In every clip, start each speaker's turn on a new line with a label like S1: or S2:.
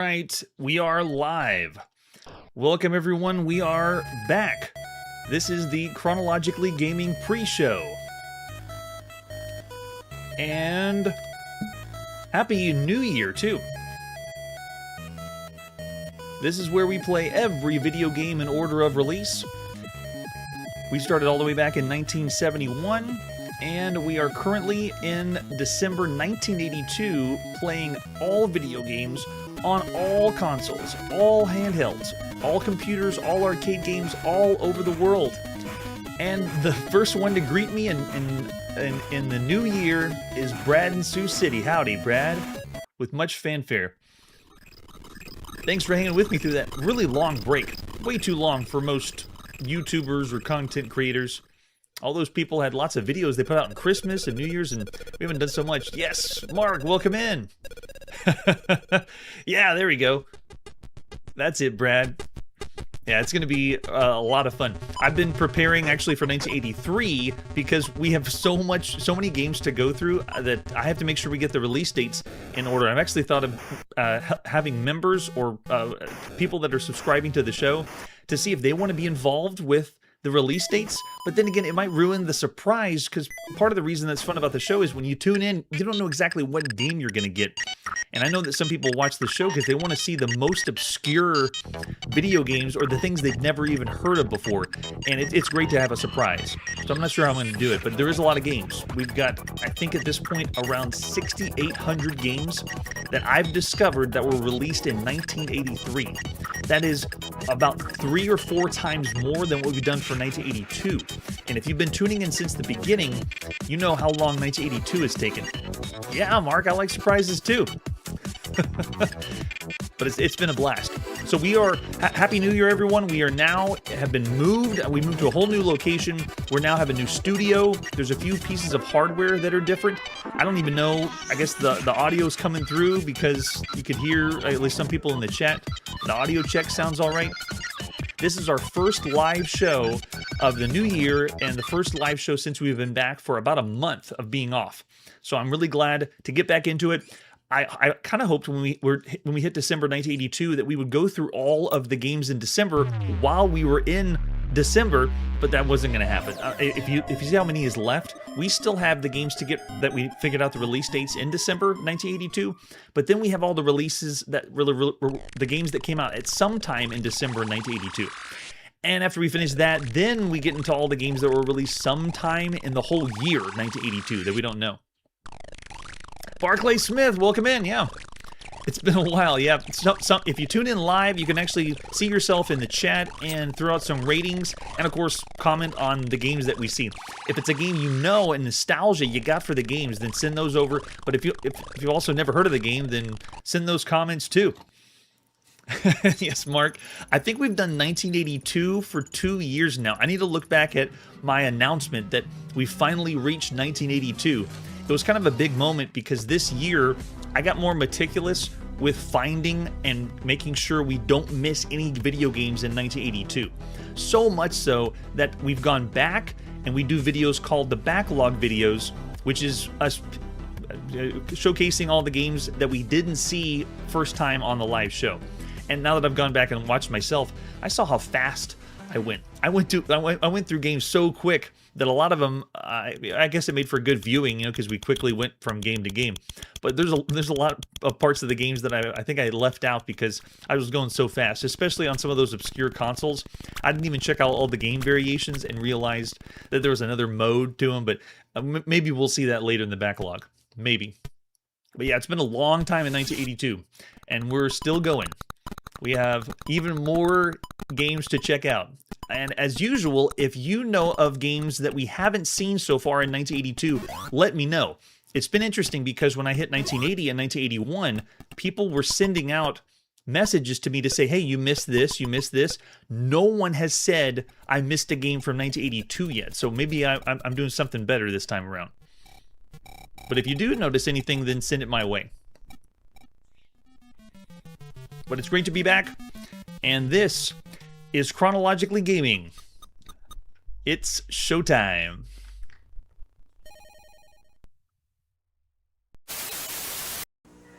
S1: Right, we are live. Welcome everyone, we are back. This is the Chronologically Gaming pre-show. And Happy New Year too. This is where we play every video game in order of release. We started all the way back in 1971, and we are currently in December 1982 playing all video games on all consoles, all handhelds, all computers, all arcade games, all over the world. And the first one to greet me in the new year is Brad in Sioux City. Howdy, Brad, with much fanfare. Thanks for hanging with me through that really long break. Way too long for most YouTubers or content creators. All those people had lots of videos they put out on Christmas and New Year's, and we haven't done so much. Yes, Mark, welcome in. Yeah, there we go. That's it, Brad. Yeah, it's going to be a lot of fun. I've been preparing actually for 1983 because we have so many games to go through that I have to make sure we get the release dates in order. I've actually thought of having members or people that are subscribing to the show to see if they want to be involved with the release dates, but then again, it might ruin the surprise, because part of the reason that's fun about the show is when you tune in, you don't know exactly what game you're going to get. And I know that some people watch the show because they want to see the most obscure video games or the things they've never even heard of before. And it's great to have a surprise. So I'm not sure how I'm going to do it, but there is a lot of games. We've got, I think at this point, around 6,800 games that I've discovered that were released in 1983. That is about 3 or 4 times more than what we've done for 1982. And if you've been tuning in since the beginning, you know how long 1982 has taken. Yeah, Mark, I like surprises too. But it's been a blast. So we are, Happy New Year, everyone. We are now, have been moved. We moved to a whole new location. We now have a new studio. There's a few pieces of hardware that are different. I don't even know, I guess the audio's coming through because you could hear, at least some people in the chat, the audio check sounds all right. This is our first live show of the new year and the first live show since we've been back for about a month of being off. So I'm really glad to get back into it. I kind of hoped when we hit December 1982 that we would go through all of the games in December while we were in December, but that wasn't going to happen. If you see how many is left, we still have the games to get that we figured out the release dates in December 1982, but then we have all the releases that the games that came out at some time in December 1982. And after we finish that, then we get into all the games that were released sometime in the whole year 1982 that we don't know. Barclay Smith, welcome in. Yeah, it's been a while. Yeah, if you tune in live, you can actually see yourself in the chat and throw out some ratings, and of course, comment on the games that we see. If it's a game you know and nostalgia you got for the games, then send those over. But if you also never heard of the game, then send those comments too. Yes, Mark. I think we've done 1982 for 2 years now. I need to look back at my announcement that we finally reached 1982. It was kind of a big moment because this year I got more meticulous with finding and making sure we don't miss any video games in 1982. So much so that we've gone back and we do videos called the backlog videos, which is us showcasing all the games that we didn't see first time on the live show. And now that I've gone back and watched myself, I saw how fast I went. I went through games so quick that a lot of them, I guess it made for good viewing, because we quickly went from game to game. But there's a lot of parts of the games that I think I left out because I was going so fast, especially on some of those obscure consoles. I didn't even check out all the game variations and realized that there was another mode to them, but maybe we'll see that later in the backlog. Maybe. But yeah, it's been a long time in 1982, and we're still going. We have even more games to check out. And as usual, if you know of games that we haven't seen so far in 1982, let me know. It's been interesting because when I hit 1980 and 1981, people were sending out messages to me to say, hey, you missed this, you missed this. No one has said I missed a game from 1982 yet. So maybe I'm doing something better this time around. But if you do notice anything, then send it my way. But it's great to be back, and this is Chronologically Gaming. It's showtime.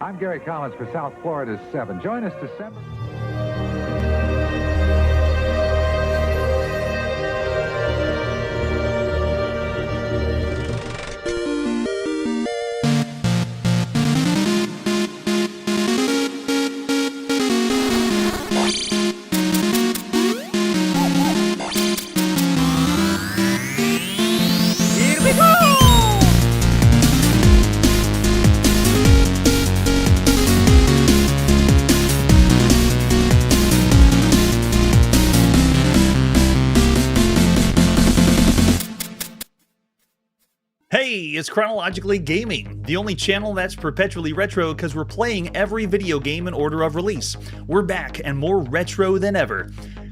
S2: I'm Gary Collins for South Florida's 7. Join us December.
S1: Hey, it's Chronologically Gaming, the only channel that's perpetually retro because we're playing every video game in order of release. We're back and more retro than ever.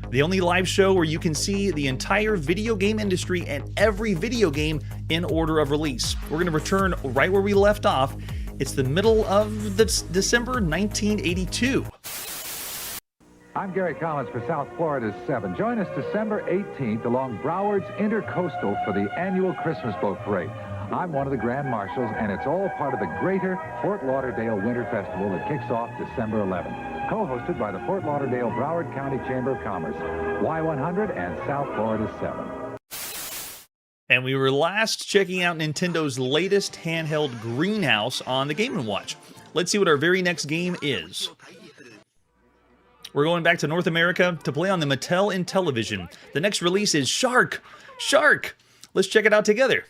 S1: The only live show where you can see the entire video game industry and every video game in order of release. We're going to return right where we left off. It's the middle of December 1982.
S2: I'm Gary Collins for South Florida's 7. Join us December 18th along Broward's Intercoastal for the annual Christmas Boat Parade. I'm one of the Grand Marshals, and it's all part of the Greater Fort Lauderdale Winter Festival that kicks off December 11th. Co-hosted by the Fort Lauderdale Broward County Chamber of Commerce, Y100 and South Florida's 7.
S1: And we were last checking out Nintendo's latest handheld greenhouse on the Game & Watch. Let's see what our very next game is. We're going back to North America to play on the Mattel Intellivision. The next release is Shark! Shark! Let's check it out together.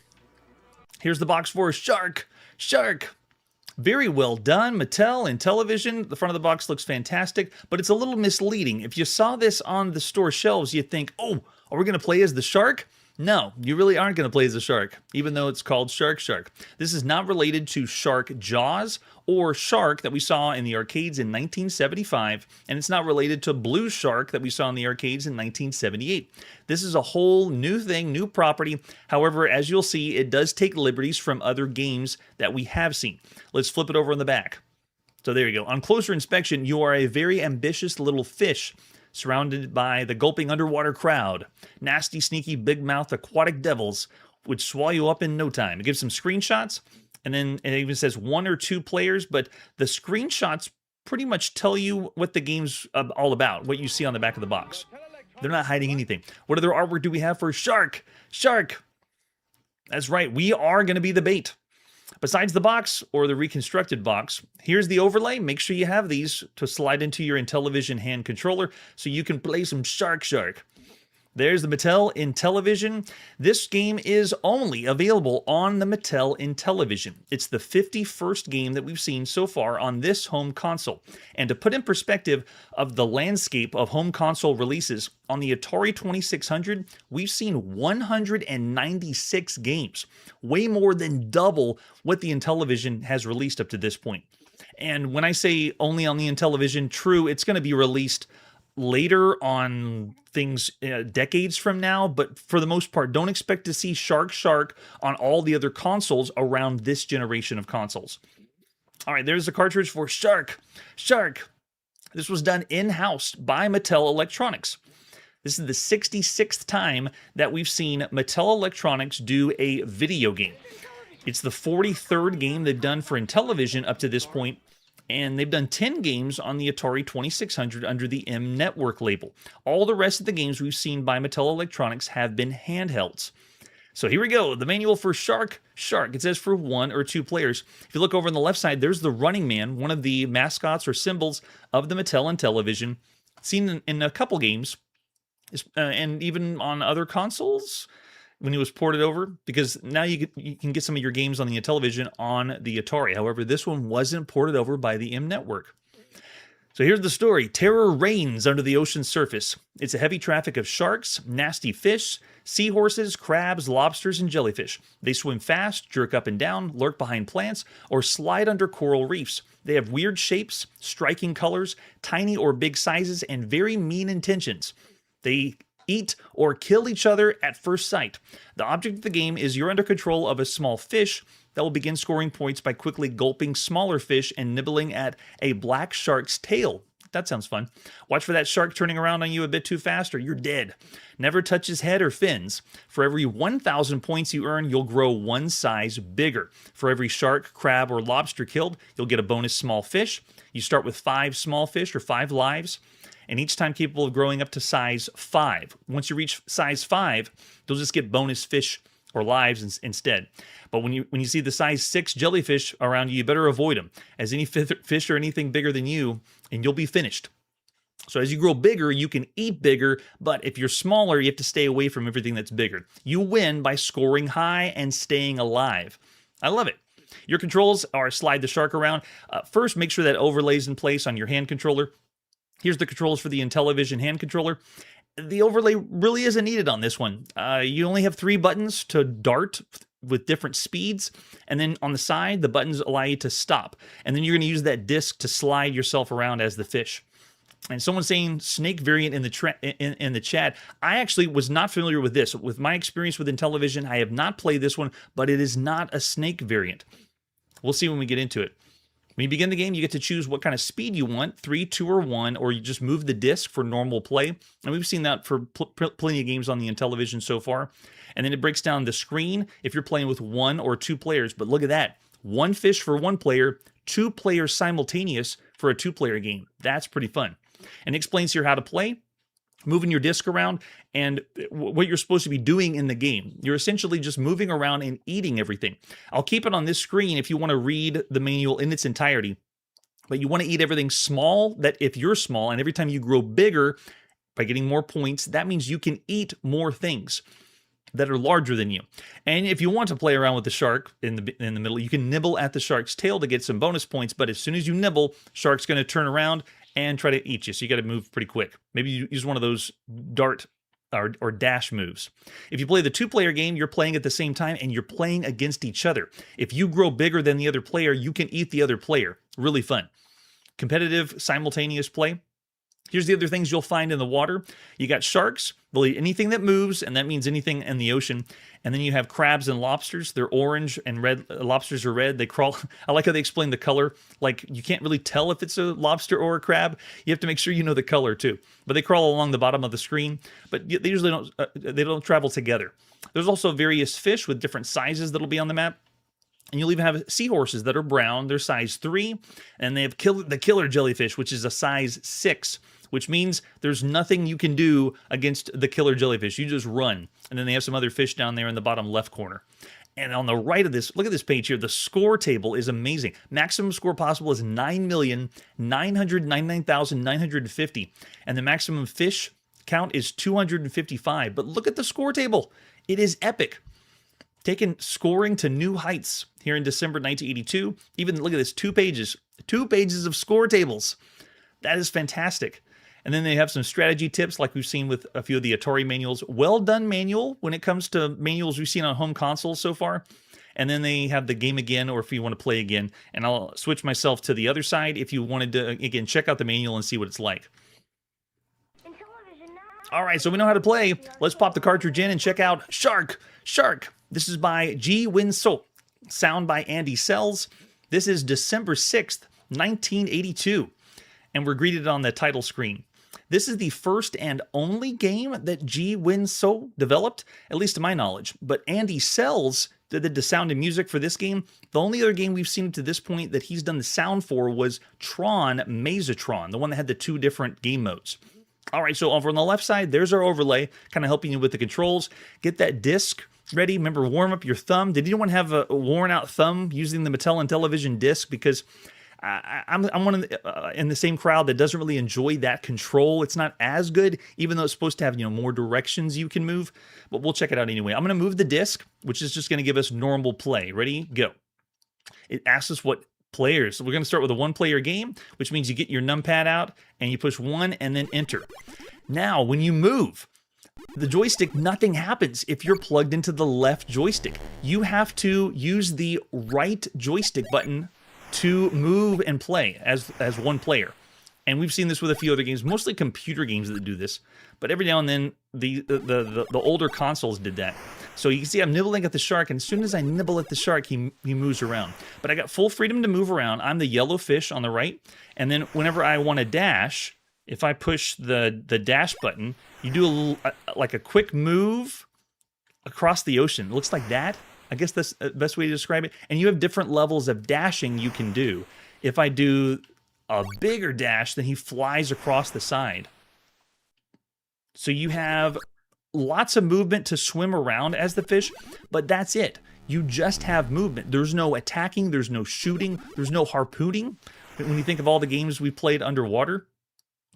S1: Here's the box for Shark! Shark! Very well done, Mattel Intellivision. The front of the box looks fantastic, but it's a little misleading. If you saw this on the store shelves, you'd think, oh, are we going to play as the shark? No, you really aren't going to play as a shark, even though it's called Shark Shark. This is not related to Shark Jaws or Shark that we saw in the arcades in 1975, and it's not related to Blue Shark that we saw in the arcades in 1978. This is a whole new thing, new property. However, as you'll see, it does take liberties from other games that we have seen. Let's flip it over on the back. So there you go. On closer inspection, you are a very ambitious little fish surrounded by the gulping underwater crowd. Nasty, sneaky, big-mouthed aquatic devils would swallow you up in no time. It gives some screenshots, and then it even says 1 or 2 players, but the screenshots pretty much tell you what the game's all about, what you see on the back of the box. They're not hiding anything. What other artwork do we have for Shark? Shark! That's right, we are going to be the bait. Besides the box, or the reconstructed box, here's the overlay. Make sure you have these to slide into your Intellivision hand controller so you can play some Shark Shark. There's the Mattel Intellivision. This game is only available on the Mattel Intellivision. It's the 51st game that we've seen so far on this home console. And to put in perspective of the landscape of home console releases, on the Atari 2600, we've seen 196 games, way more than double what the Intellivision has released up to this point. And when I say only on the Intellivision, true, it's going to be released later on things decades from now, but for the most part, don't expect to see Shark Shark on all the other consoles around this generation of consoles. All right, there's the cartridge for Shark Shark. This was done in-house by Mattel Electronics. This is the 66th time that we've seen Mattel Electronics do a video game. It's the 43rd game they've done for Intellivision up to this point, and they've done 10 games on the Atari 2600 under the M Network label. All the rest of the games we've seen by Mattel Electronics have been handhelds. So here we go, the manual for Shark Shark. It says for 1 or 2 players. If you look over on the left side, there's the Running Man, one of the mascots or symbols of the Mattel Intellivision, seen in a couple games, and even on other consoles when it was ported over, because now you can get some of your games on the Intellivision on the Atari. However, this one wasn't ported over by the M Network. So here's the story. Terror reigns under the ocean's surface. It's a heavy traffic of sharks, nasty fish, seahorses, crabs, lobsters, and jellyfish. They swim fast, jerk up and down, lurk behind plants, or slide under coral reefs. They have weird shapes, striking colors, tiny or big sizes, and very mean intentions. They eat or kill each other at first sight. The object of the game is you're under control of a small fish that will begin scoring points by quickly gulping smaller fish and nibbling at a black shark's tail. That sounds fun. Watch for that shark turning around on you a bit too fast or you're dead. Never touch his head or fins. For every 1,000 points you earn, you'll grow one size bigger. For every shark, crab, or lobster killed, you'll get a bonus small fish. You start with 5 small fish or 5 lives, and each time capable of growing up to size 5. Once you reach size 5, you'll just get bonus fish or lives instead. But when you see the size 6 jellyfish around you, you better avoid them, as any fish or anything bigger than you, and you'll be finished. So as you grow bigger, you can eat bigger, but if you're smaller, you have to stay away from everything that's bigger. You win by scoring high and staying alive. I love it. Your controls are slide the shark around. First, make sure that overlay's in place on your hand controller. Here's the controls for the Intellivision hand controller. The overlay really isn't needed on this one. You only have 3 buttons to dart with different speeds, and then on the side, the buttons allow you to stop. And then you're going to use that disc to slide yourself around as the fish. And someone's saying snake variant in the chat. I actually was not familiar with this. With my experience with Intellivision, I have not played this one, but it is not a snake variant. We'll see when we get into it. When you begin the game, you get to choose what kind of speed you want, 3, 2, or 1, or you just move the disc for normal play. And we've seen that for plenty of games on the Intellivision so far. And then it breaks down the screen if you're playing with 1 or 2 players. But look at that. 1 fish for 1 player, 2 players simultaneous for a 2-player game. That's pretty fun. And it explains here how to play, moving your disc around, and what you're supposed to be doing in the game. You're essentially just moving around and eating everything. I'll keep it on this screen if you want to read the manual in its entirety, but you want to eat everything small, that if you're small, and every time you grow bigger by getting more points, that means you can eat more things that are larger than you. And if you want to play around with the shark in the middle, you can nibble at the shark's tail to get some bonus points, but as soon as you nibble, shark's going to turn around and try to eat you, so you got to move pretty quick. Maybe you use one of those dart or dash moves. If you play the 2-player game, you're playing at the same time and you're playing against each other. If you grow bigger than the other player, you can eat the other player. Really fun. Competitive simultaneous play. Here's the other things you'll find in the water. You got sharks, they'll eat anything that moves, and that means anything in the ocean. And then you have crabs and lobsters. They're orange and red. Lobsters are red. They crawl. I like how they explain the color. Like, you can't really tell if it's a lobster or a crab. You have to make sure you know the color too. But they crawl along the bottom of the screen. But they usually don't travel together. There's also various fish with different sizes that'll be on the map. And you'll even have seahorses that are brown. They're size 3. And they have the killer jellyfish, which is a size 6. Which means there's nothing you can do against the killer jellyfish. You just run. And then they have some other fish down there in the bottom left corner. And on the right of this, look at this page here. The score table is amazing. Maximum score possible is 9,999,950. And the maximum fish count is 255. But look at the score table. It is epic. Taking scoring to new heights here in December 1982. Even look at this, 2 pages. 2 pages of score tables. That is fantastic. And then they have some strategy tips like we've seen with a few of the Atari manuals. Well done manual when it comes to manuals we've seen on home consoles so far. And then they have the game again, or if you want to play again. And I'll switch myself to the other side if you wanted to, again, check out the manual and see what it's like. All right, so we know how to play. Let's pop the cartridge in and check out Shark. Shark. This is by Ji Win So. Sound by Andy Sells. This is December 6th, 1982. And we're greeted on the title screen. This is the first and only game that Ji Win So developed, at least to my knowledge. But Andy Sells did the sound and music for this game. The only other game we've seen to this point that he's done the sound for was Tron Mazatron, the one that had the 2 different game modes. All right, so over on the left side, there's our overlay, kind of helping you with the controls. Get that disc ready. Remember, warm up your thumb. Did anyone have a worn out thumb using the Mattel Intellivision disc? Because I'm one of in the same crowd that doesn't really enjoy that control. It's not as good, even though it's supposed to have, more directions you can move. But we'll check it out anyway. I'm going to move the disc, which is just going to give us normal play. Ready? Go. It asks us what players. So we're going to start with a 1-player game, which means you get your numpad out and you push 1 and then enter. Now, when you move the joystick, nothing happens if you're plugged into the left joystick. You have to use the right joystick button to move and play as 1 player. And we've seen this with a few other games, mostly computer games that do this. But every now and then, the older consoles did that. So you can see I'm nibbling at the shark, and as soon as I nibble at the shark, he moves around. But I got full freedom to move around. I'm the yellow fish on the right, and then whenever I want to dash, if I push the dash button, you do a little, like a quick move across the ocean. It looks like that. I guess that's the best way to describe it. And you have different levels of dashing you can do. If I do a bigger dash, then he flies across the side. So you have lots of movement to swim around as the fish, but that's it. You just have movement. There's no attacking, there's no shooting, there's no harpooning. When you think of all the games we played underwater,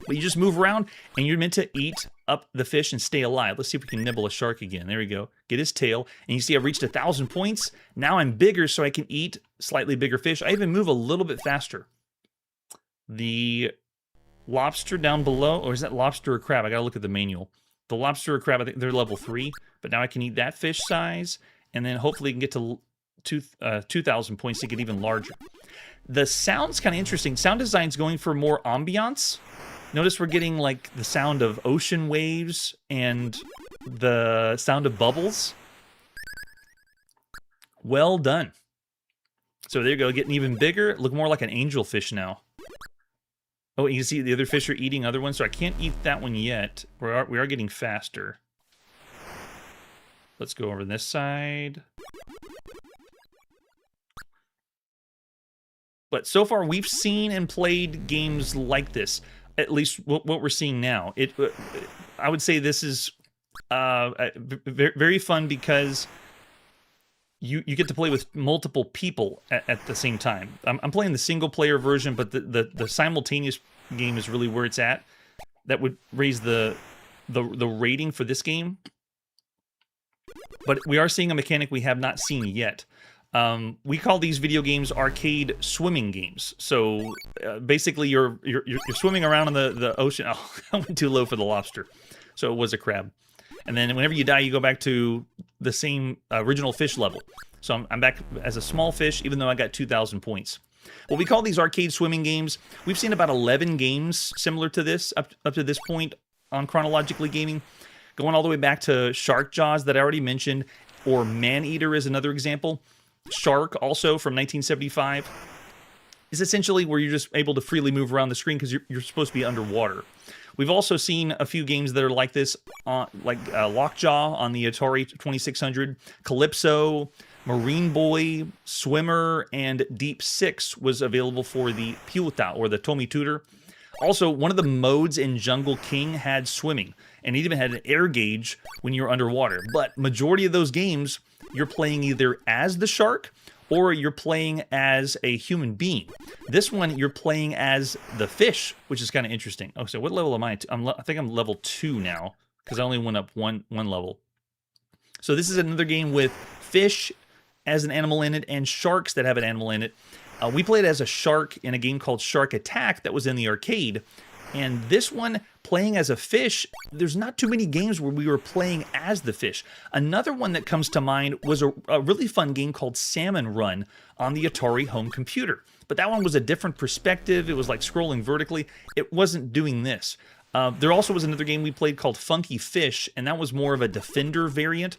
S1: but you just move around, and you're meant to eat up the fish and stay alive. Let's see if we can nibble a shark again. There we go. Get his tail. And you see I've reached 1,000 points. Now I'm bigger, so I can eat slightly bigger fish. I even move a little bit faster. The lobster down below, or is that lobster or crab? I gotta look at the manual. The lobster or crab, I think they're level 3, but now I can eat that fish size, and then hopefully I can get to 2,000 points to get even larger. The sound's kind of interesting. Sound design's going for more ambiance. Notice we're getting like the sound of ocean waves and the sound of bubbles. Well done. So there you go, getting even bigger. Look more like an angelfish now. Oh, you can see the other fish are eating other ones, so I can't eat that one yet. We are getting faster. Let's go over this side. But so far, we've seen and played games like this. At least what we're seeing now. I would say this is very fun because you get to play with multiple people at the same time. I'm playing the single player version, but the simultaneous game is really where it's at. That would raise the rating for this game. But we are seeing a mechanic we have not seen yet. We call these video games arcade swimming games. So basically, you're swimming around in the ocean. Oh, I went too low for the lobster, so it was a crab. And then whenever you die, you go back to the same original fish level. So I'm back as a small fish, even though I got 2,000 points. What we call these arcade swimming games, we've seen about 11 games similar to this up to this point on Chronologically Gaming, going all the way back to Shark Jaws that I already mentioned, or Maneater is another example. Shark, also from 1975, is essentially where you're just able to freely move around the screen because you're supposed to be underwater. We've also seen a few games that are like this, like Lockjaw on the Atari 2600, Calypso, Marine Boy, Swimmer, and Deep Six was available for the Piuta, or the Tomy Tutor. Also, one of the modes in Jungle King had swimming, and it even had an air gauge when you're underwater. But majority of those games, you're playing either as the shark or you're playing as a human being. This one, you're playing as the fish, which is kind of interesting. Oh, so what level am I? I think I'm level 2 now because I only went up one level. So this is another game with fish as an animal in it and sharks that have an animal in it. We played as a shark in a game called Shark Attack that was in the arcade. And this one, playing as a fish, there's not too many games where we were playing as the fish. Another one that comes to mind was a really fun game called Salmon Run on the Atari home computer. But that one was a different perspective. It was like scrolling vertically. It wasn't doing this. There also was another game we played called Funky Fish, and that was more of a Defender variant.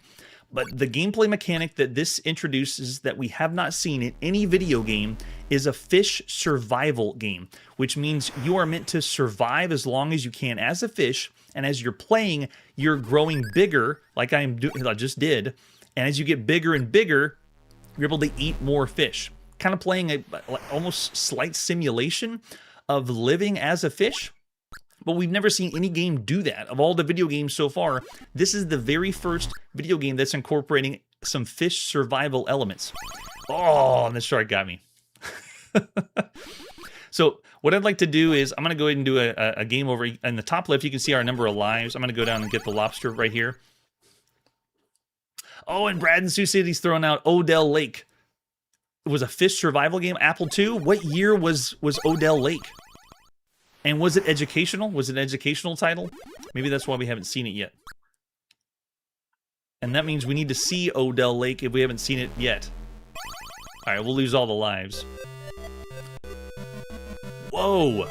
S1: But the gameplay mechanic that this introduces that we have not seen in any video game is a fish survival game, which means you are meant to survive as long as you can as a fish, and as you're playing, you're growing bigger, like I just did, and as you get bigger and bigger, you're able to eat more fish. Kind of playing a almost slight simulation of living as a fish. But we've never seen any game do that. Of all the video games so far, this is the very first video game that's incorporating some fish survival elements. Oh, and the shark got me. So what I'd like to do is I'm going to go ahead and do a game over in the top left. You can see our number of lives. I'm going to go down and get the lobster right here. Oh, and Brad in Sioux City's throwing out Odell Lake. It was a fish survival game. Apple II. What year was Odell Lake? And was it educational? Was it an educational title? Maybe that's why we haven't seen it yet. And that means we need to see Odell Lake if we haven't seen it yet. Alright, we'll lose all the lives. Whoa!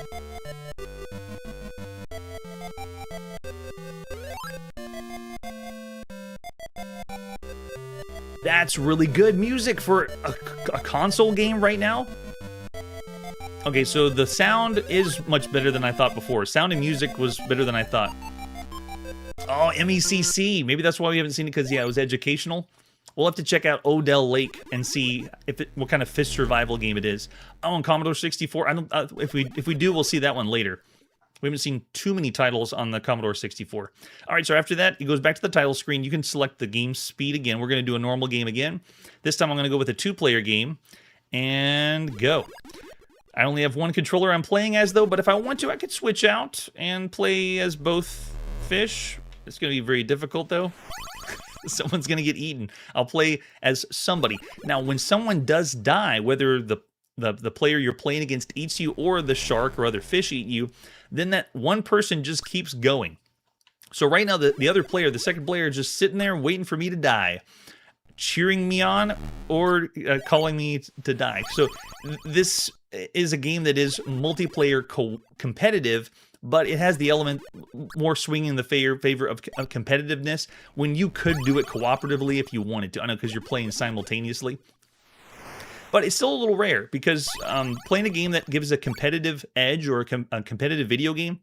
S1: That's really good music for a console game right now. Okay, so the sound is much better than I thought before. Sound and music was better than I thought. Oh, MECC. Maybe that's why we haven't seen it, because, yeah, it was educational. We'll have to check out Odell Lake and see what kind of fish survival game it is. Oh, on Commodore 64. If we do, we'll see that one later. We haven't seen too many titles on the Commodore 64. All right, so after that, it goes back to the title screen. You can select the game speed again. We're going to do a normal game again. This time I'm going to go with a 2-player game and go. I only have one controller I'm playing as, though, but if I want to, I could switch out and play as both fish. It's going to be very difficult, though. Someone's going to get eaten. I'll play as somebody. Now, when someone does die, whether the player you're playing against eats you or the shark or other fish eat you, then that one person just keeps going. So right now, the other player, the second player, is just sitting there waiting for me to die, cheering me on or calling me to die. So this is a game that is multiplayer competitive, but it has the element more swinging in the favor of competitiveness when you could do it cooperatively if you wanted to. I know, because you're playing simultaneously. But it's still a little rare, because playing a game that gives a competitive edge or a competitive video game,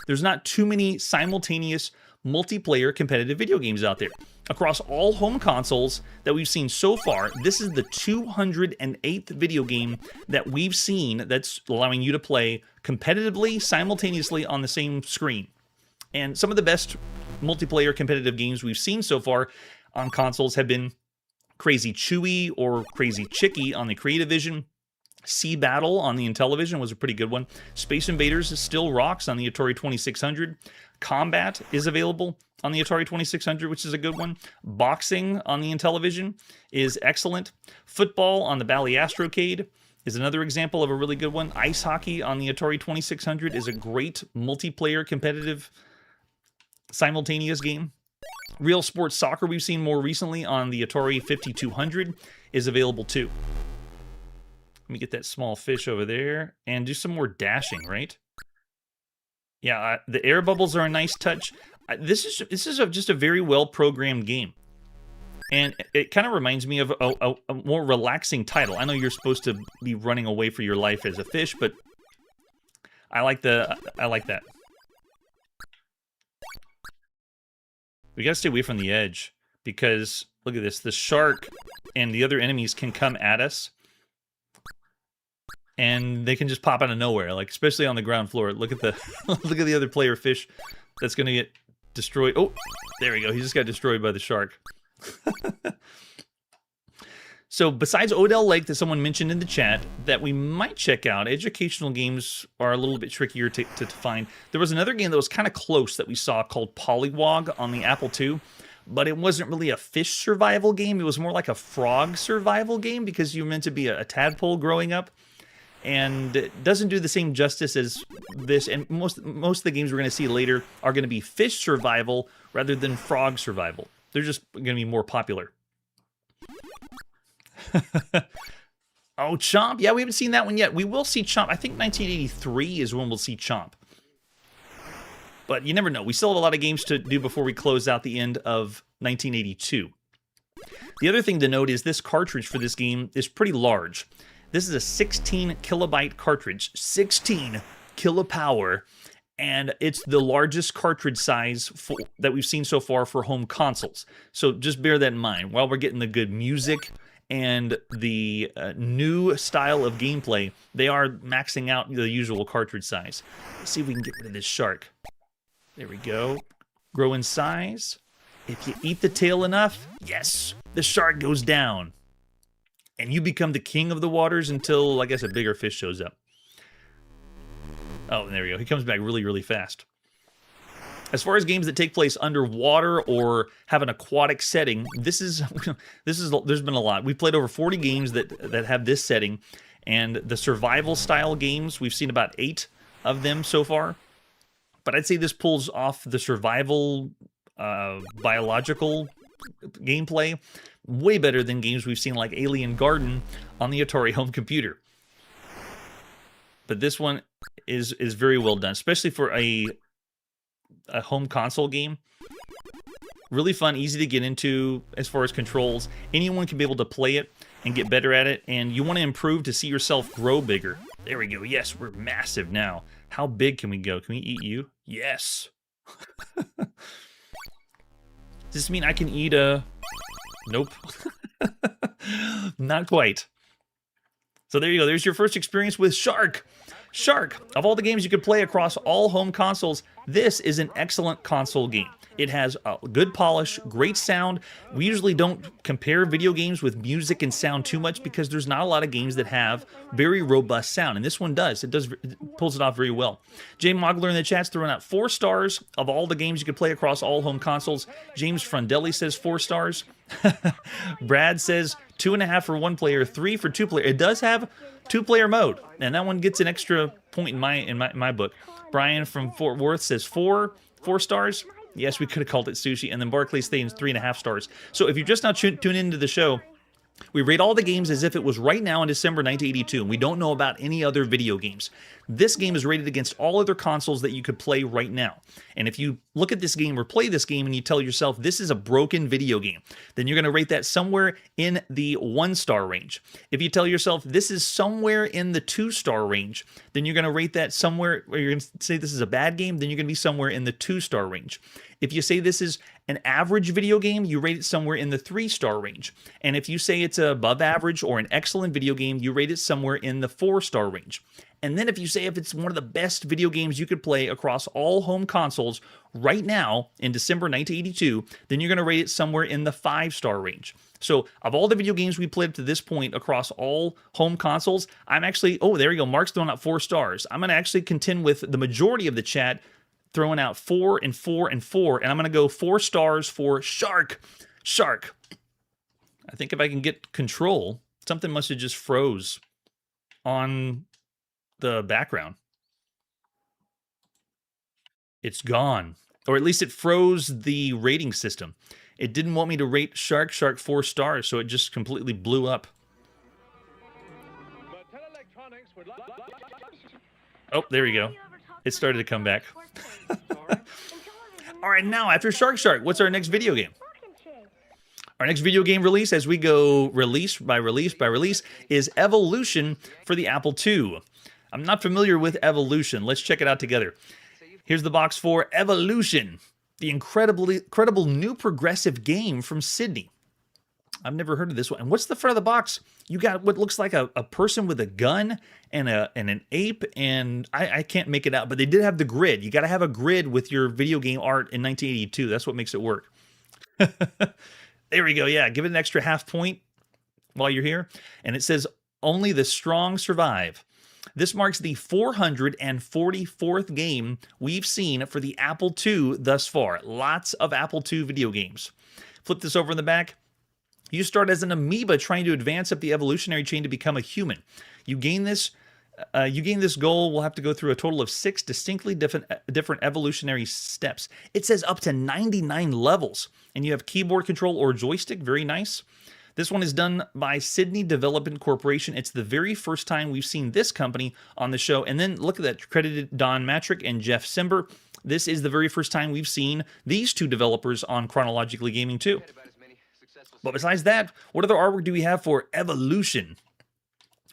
S1: there's not too many simultaneous multiplayer competitive video games out there. Across all home consoles that we've seen so far, this is the 208th video game that we've seen that's allowing you to play competitively, simultaneously on the same screen. And some of the best multiplayer competitive games we've seen so far on consoles have been Crazy Chewy or Crazy Chicky on the Creativision. Sea Battle on the Intellivision was a pretty good one. Space Invaders still rocks on the Atari 2600. Combat is available on the Atari 2600, which is a good one. Boxing on the Intellivision is excellent. Football on the Bally Astrocade is another example of a really good one. Ice Hockey on the Atari 2600 is a great multiplayer competitive simultaneous game. Real Sports Soccer we've seen more recently on the Atari 5200 is available too. Let me get that small fish over there and do some more dashing, right? Yeah, the air bubbles are a nice touch. This is just a very well-programmed game. And it kind of reminds me of a more relaxing title. I know you're supposed to be running away for your life as a fish, but I like that. We gotta stay away from the edge, because look at this. The shark and the other enemies can come at us, and they can just pop out of nowhere, like especially on the ground floor. Look at the look at the other player fish that's gonna get destroyed. Oh, there we go. He just got destroyed by the shark. So besides Odell Lake that someone mentioned in the chat that we might check out, educational games are a little bit trickier to find. There was another game that was kind of close that we saw called Polywog on the Apple II, but it wasn't really a fish survival game. It was more like a frog survival game, because you were meant to be a tadpole growing up. And it doesn't do the same justice as this. And most of the games we're going to see later are going to be fish survival rather than frog survival. They're just going to be more popular. Oh, Chomp. Yeah, we haven't seen that one yet. We will see Chomp. I think 1983 is when we'll see Chomp. But you never know. We still have a lot of games to do before we close out the end of 1982. The other thing to note is this cartridge for this game is pretty large. This is a 16 kilobyte cartridge, 16 kilopower, and it's the largest cartridge size that we've seen so far for home consoles. So just bear that in mind. While we're getting the good music and the new style of gameplay, they are maxing out the usual cartridge size. Let's see if we can get rid of this shark. There we go. Grow in size. If you eat the tail enough, yes, the shark goes down. And you become the king of the waters until, I guess, a bigger fish shows up. Oh, there we go. He comes back really, really fast. As far as games that take place underwater or have an aquatic setting, there's been a lot. We've played over 40 games that have this setting, and the survival style games, we've seen about 8 of them so far. But I'd say this pulls off the survival biological gameplay way better than games we've seen like Alien Garden on the Atari home computer. But this one is very well done, especially for a home console game. Really fun, easy to get into as far as controls. Anyone can be able to play it and get better at it, and you want to improve to see yourself grow bigger. There we go. Yes, we're massive now. How big can we go? Can we eat you? Yes. Does this mean I can eat a... Nope. Not quite. So there you go. There's your first experience with Shark. Shark, of all the games you could play across all home consoles, this is an excellent console game. It has a good polish, great sound. We usually don't compare video games with music and sound too much because there's not a lot of games that have very robust sound, and this one does. It pulls it off very well. Jay Mogler in the chat's throwing out 4 stars of all the games you could play across all home consoles. James Frondelli says 4 stars. Brad says 2.5 for 1 player, 3 for 2 player. It does have 2-player mode, and that one gets an extra point in my book. Brian from Fort Worth says 4 stars. Yes, we could have called it sushi. And then Barclays Staines 3.5 stars. So if you're just now tuned into the show, we rate all the games as if it was right now in December 1982, and we don't know about any other video games. This game is rated against all other consoles that you could play right now. And if you look at this game or play this game and you tell yourself this is a broken video game, then you're going to rate that somewhere in the 1-star range. If you tell yourself this is somewhere in the 2-star range, then you're going to rate that somewhere, or you're going to say this is a bad game, then you're going to be somewhere in the 2-star range. If you say this is an average video game, you rate it somewhere in the 3-star range. And if you say it's above average or an excellent video game, you rate it somewhere in the 4-star range. And then if you say if it's one of the best video games you could play across all home consoles right now in December 1982, then you're going to rate it somewhere in the 5-star range. So of all the video games we played up to this point across all home consoles, I'm actually, oh, there you go, Mark's throwing out 4 stars. I'm going to actually contend with the majority of the chat throwing out 4 and 4 and 4, and I'm going to go 4 stars for Shark. Shark. I think if I can get control, something must have just froze on the background. It's gone. Or at least it froze the rating system. It didn't want me to rate Shark 4 stars, so it just completely blew up. Oh, there we go. It started to come back. All right, now after Shark, what's our next video game? Our next video game release, as we go release by release by release, is Evolution for the Apple II. I'm not familiar with Evolution. Let's check it out together. Here's the box for Evolution, the incredible new progressive game from Sydney. I've never heard of this one. And what's the front of the box? You got what looks like a person with a gun and an ape, and I can't make it out, but they did have the grid. You got to have a grid with your video game art in 1982. That's what makes it work. There we go. Yeah, give it an extra half point while you're here. And it says, only the strong survive. This marks the 444th game we've seen for the Apple II thus far. Lots of Apple II video games. Flip this over in the back. You start as an amoeba trying to advance up the evolutionary chain to become a human. You gain this goal. We'll have to go through a total of 6 distinctly different evolutionary steps. It says up to 99 levels, and you have keyboard control or joystick. Very nice. This one is done by Sydney Development Corporation. It's the very first time we've seen this company on the show. And then look at that, credited Don Matrick and Jeff Simber. This is the very first time we've seen these two developers on Chronologically Gaming too. But besides that, what other artwork do we have for Evolution?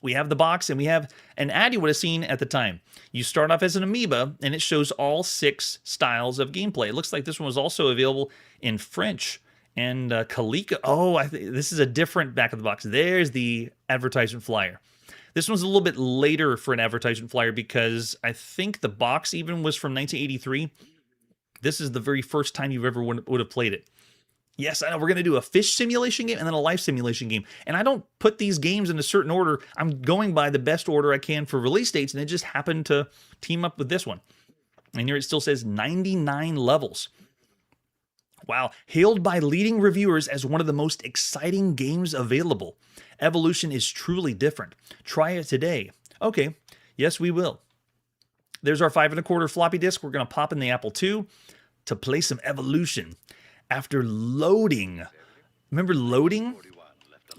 S1: We have the box, and we have an ad you would have seen at the time. You start off as an amoeba, and it shows all 6 styles of gameplay. It looks like this one was also available in French and Kalika. Oh, this is a different back of the box. There's the advertisement flyer. This one's a little bit later for an advertisement flyer because I think the box even was from 1983. This is the very first time you ever would have played it. Yes, I know we're going to do a fish simulation game and then a life simulation game. And I don't put these games in a certain order. I'm going by the best order I can for release dates, and it just happened to team up with this one. And here it still says 99 levels. Wow, hailed by leading reviewers as one of the most exciting games available. Evolution is truly different. Try it today. Okay, yes, we will. There's our 5 1/4 floppy disk. We're going to pop in the Apple II to play some Evolution. After loading, remember loading?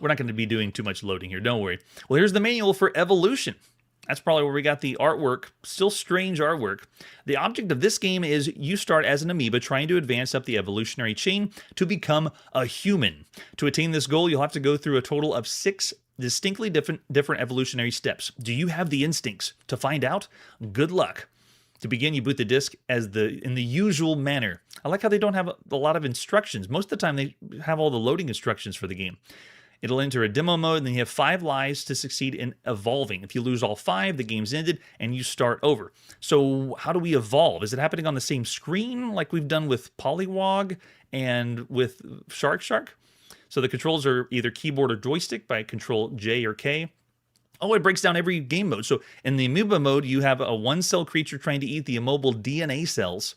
S1: We're not going to be doing too much loading here, don't worry. Well, here's the manual for Evolution. That's probably where we got the artwork. Still strange artwork. The object of this game is you start as an amoeba trying to advance up the evolutionary chain to become a human. To attain this goal, you'll have to go through a total of 6 distinctly different evolutionary steps. Do you have the instincts? To find out, good luck. To begin, you boot the disc in the usual manner. I like how they don't have a lot of instructions. Most of the time, they have all the loading instructions for the game. It'll enter a demo mode, and then you have 5 lives to succeed in evolving. If you lose all 5, the game's ended, and you start over. So how do we evolve? Is it happening on the same screen like we've done with Polywog and with Shark? So the controls are either keyboard or joystick by Control J or K. Oh, it breaks down every game mode. So in the amoeba mode, you have a 1-cell creature trying to eat the immobile DNA cells,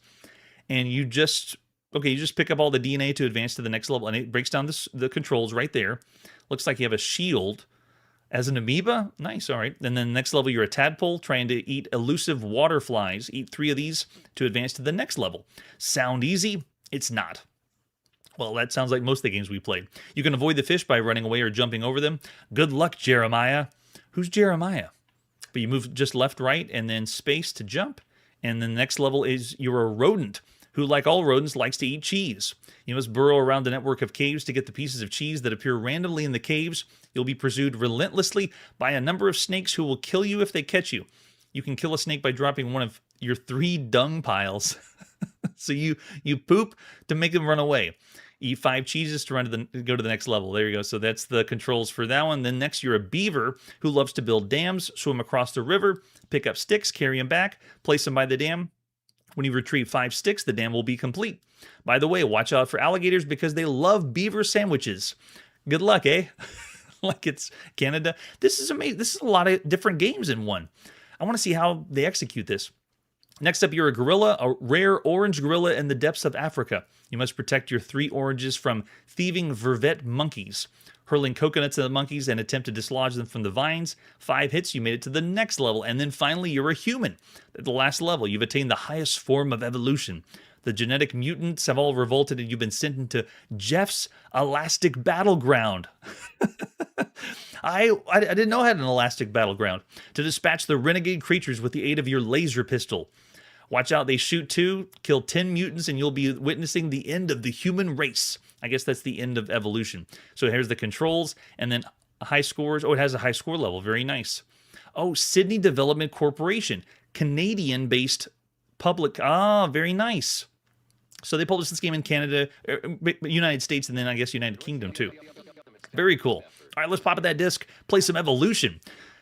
S1: and you just pick up all the DNA to advance to the next level, and it breaks down the controls right there. Looks like you have a shield as an amoeba. Nice, all right. And then the next level, you're a tadpole trying to eat elusive water flies. Eat 3 of these to advance to the next level. Sound easy? It's not. Well, that sounds like most of the games we played. You can avoid the fish by running away or jumping over them. Good luck, Jeremiah. Who's Jeremiah? But you move just left, right, and then space to jump. And then the next level is you're a rodent who, like all rodents, likes to eat cheese. You must burrow around the network of caves to get the pieces of cheese that appear randomly in the caves. You'll be pursued relentlessly by a number of snakes who will kill you if they catch you. You can kill a snake by dropping one of your 3 dung piles. So you poop to make them run away. Eat 5 cheeses to go to the next level. There you go. So that's the controls for that one. Then next, you're a beaver who loves to build dams, swim across the river, pick up sticks, carry them back, place them by the dam. When you retrieve 5 sticks, the dam will be complete. By the way, watch out for alligators because they love beaver sandwiches. Good luck, eh? Like it's Canada. This is amazing. This is a lot of different games in one. I want to see how they execute this. Next up, you're a gorilla, a rare orange gorilla in the depths of Africa. You must protect your 3 oranges from thieving vervet monkeys. Hurling coconuts at the monkeys and attempt to dislodge them from the vines. 5 hits, you made it to the next level. And then finally, you're a human. At the last level, you've attained the highest form of evolution. The genetic mutants have all revolted and you've been sent into Jeff's Elastic Battleground. I didn't know I had an Elastic Battleground. To dispatch the renegade creatures with the aid of your laser pistol. Watch out, they shoot 2, kill 10 mutants, and you'll be witnessing the end of the human race. I guess that's the end of evolution. So here's the controls, and then high scores. Oh, it has a high score level. Very nice. Oh, Sydney Development Corporation. Canadian-based public. Very nice. So they published this game in Canada, United States, and then I guess United Kingdom, too. Very cool. All right, let's pop at that disc, play some Evolution.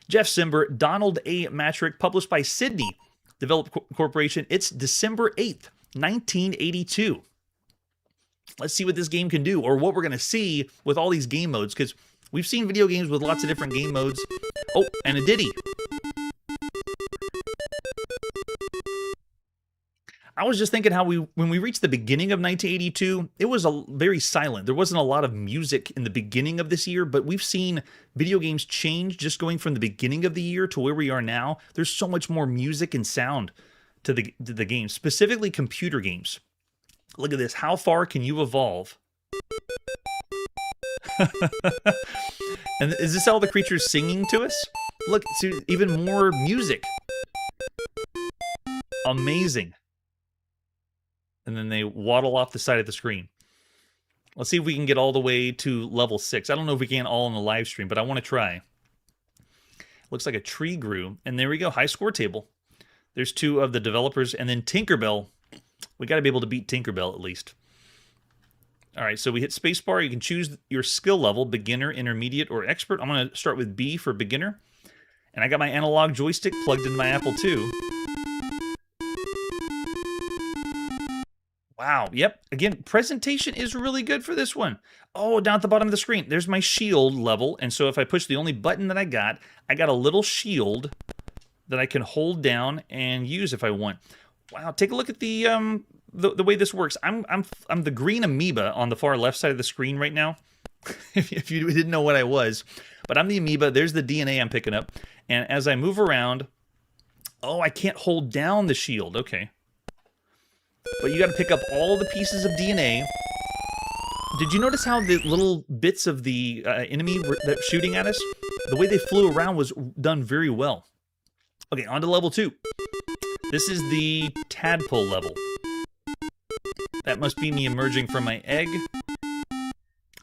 S1: Jeff Simber, Donald A. Matrick, published by Sydney Development Corporation. It's December 8th, 1982. Let's see what this game can do, or what we're going to see with all these game modes, because we've seen video games with lots of different game modes. Oh, and a ditty. I was just thinking how when we reached the beginning of 1982, it was very silent. There wasn't a lot of music in the beginning of this year, but we've seen video games change just going from the beginning of the year to where we are now. There's so much more music and sound to the games, specifically computer games. Look at this. How far can you evolve? And is this all the creatures singing to us? Look, see, even more music. Amazing. And then they waddle off the side of the screen. Let's see if we can get all the way to level 6. I don't know if we can all on the live stream, but I want to try. Looks like a tree grew. And there we go, high score table. There's 2 of the developers. And then Tinkerbell. We got to be able to beat Tinkerbell at least. All right, so we hit spacebar. You can choose your skill level, beginner, intermediate, or expert. I'm going to start with B for beginner. And I got my analog joystick plugged into my Apple II. Wow, yep. Again, presentation is really good for this one. Oh, down at the bottom of the screen, there's my shield level. And so if I push the only button that I got a little shield that I can hold down and use if I want. Wow, take a look at the way this works. I'm the green amoeba on the far left side of the screen right now. if you didn't know what I was. But I'm the amoeba. There's the DNA I'm picking up. And as I move around, oh, I can't hold down the shield. Okay. But you got to pick up all the pieces of DNA. Did you notice how the little bits of the enemy that were shooting at us, the way they flew around was done very well. Okay, on to level 2. This is the tadpole level. That must be me emerging from my egg.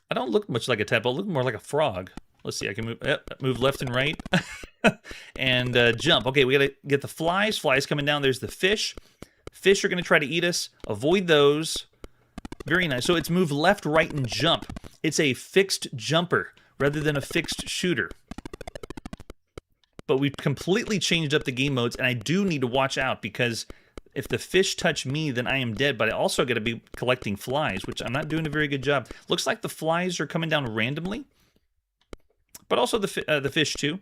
S1: I don't look much like a tadpole. I look more like a frog. Let's see, I can move left and right. And jump. Okay, we gotta get the flies. Flies coming down. There's the fish. Fish are gonna try to eat us. Avoid those. Very nice. So it's move left, right, and jump. It's a fixed jumper rather than a fixed shooter. But we've completely changed up the game modes, and I do need to watch out because if the fish touch me, then I am dead. But I also got to be collecting flies, which I'm not doing a very good job. Looks like the flies are coming down randomly, but also the fish too.